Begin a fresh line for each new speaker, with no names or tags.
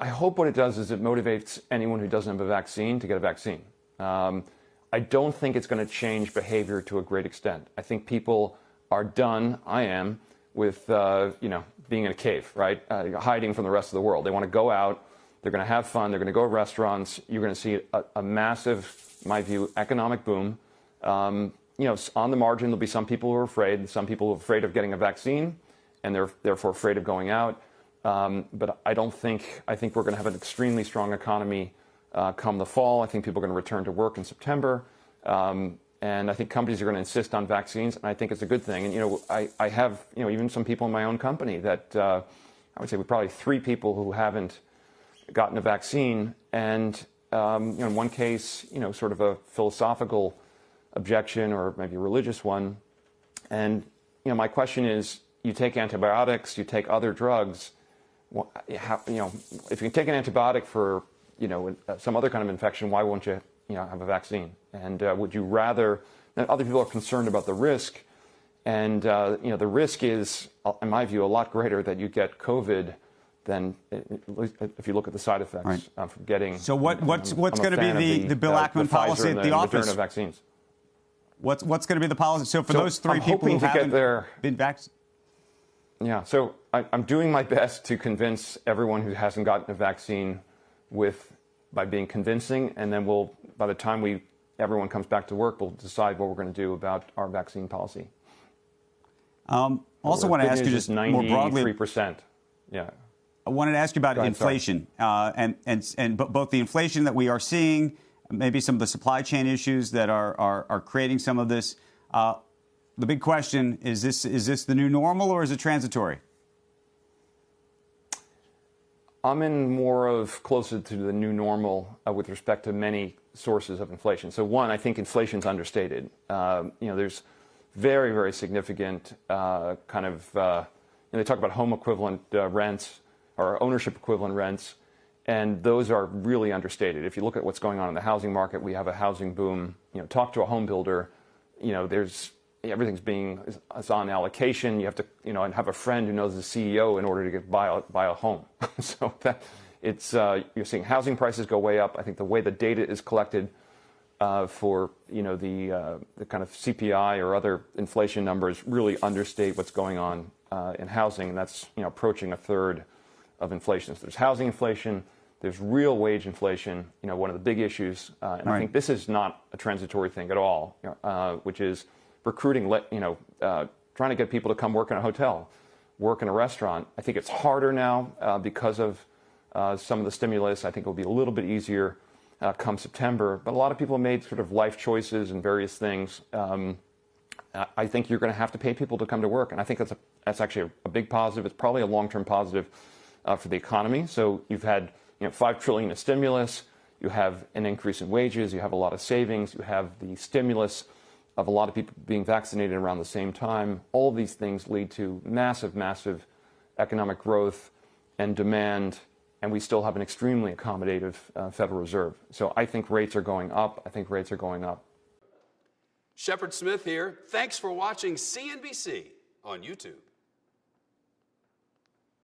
I hope what it does is it motivates anyone who doesn't have a vaccine to get a vaccine. I don't think it's going to change behavior to a great extent. I think people are done, I am, with being in a cave, right? Hiding from the rest of the world. They want to go out. They're going to have fun. They're going to go to restaurants. You're going to see a massive, in my view, economic boom. On the margin, there'll be some people who are afraid. Some people who are afraid of getting a vaccine, and they're therefore afraid of going out. But I think we're going to have an extremely strong economy come the fall. I think people are going to return to work in September. And I think companies are going to insist on vaccines, and I think it's a good thing. And, I have, even some people in my own company that I would say we're probably 3 people who haven't gotten a vaccine. And, in one case, sort of a philosophical objection or maybe a religious one. And, my question is, you take antibiotics, you take other drugs. If you can take an antibiotic for, some other kind of infection, why won't you, have a vaccine? And would you rather? And other people are concerned about the risk, and the risk is, in my view, a lot greater that you get COVID than if you look at the side effects from getting.
So what's going to be the Bill Ackman policy at the office?
Of vaccines.
What's going to be the policy? So for those 3 people who haven't been vaccinated.
Yeah. So I'm doing my best to convince everyone who hasn't gotten a vaccine by being convincing, and then by the time everyone comes back to work, we'll decide what we're going to do about our vaccine policy.
Also want to ask you just more broadly.
93%. Yeah.
I wanted to ask you about inflation and both the inflation that we are seeing, maybe some of the supply chain issues that are creating some of this. The big question is this the new normal, or is it transitory?
I'm in more of closer to the new normal with respect to many sources of inflation. So one, I think inflation's understated. There's very, very significant they talk about home equivalent rents or ownership equivalent rents, and those are really understated. If you look at what's going on in the housing market, we have a housing boom. Talk to a home builder. Everything's on allocation. You have to, and have a friend who knows the CEO in order to buy a home. So that you're seeing housing prices go way up. I think the way the data is collected for the kind of CPI or other inflation numbers really understate what's going on in housing, and that's approaching a third of inflation. So there's housing inflation. There's real wage inflation. One of the big issues, and I think this is not a transitory thing at all, which is recruiting, trying to get people to come work in a hotel, work in a restaurant. I think it's harder now because of some of the stimulus. I think it'll be a little bit easier come September. But a lot of people have made sort of life choices and various things. I think you're going to have to pay people to come to work, and I think that's actually a big positive. It's probably a long-term positive for the economy. So you've had $5 trillion of stimulus. You have an increase in wages. You have a lot of savings. You have the stimulus of a lot of people being vaccinated around the same time. All of these things lead to massive, massive economic growth and demand, and we still have an extremely accommodative Federal Reserve. So I think rates are going up. I think rates are going up.
Shepard Smith here. Thanks for watching CNBC on YouTube.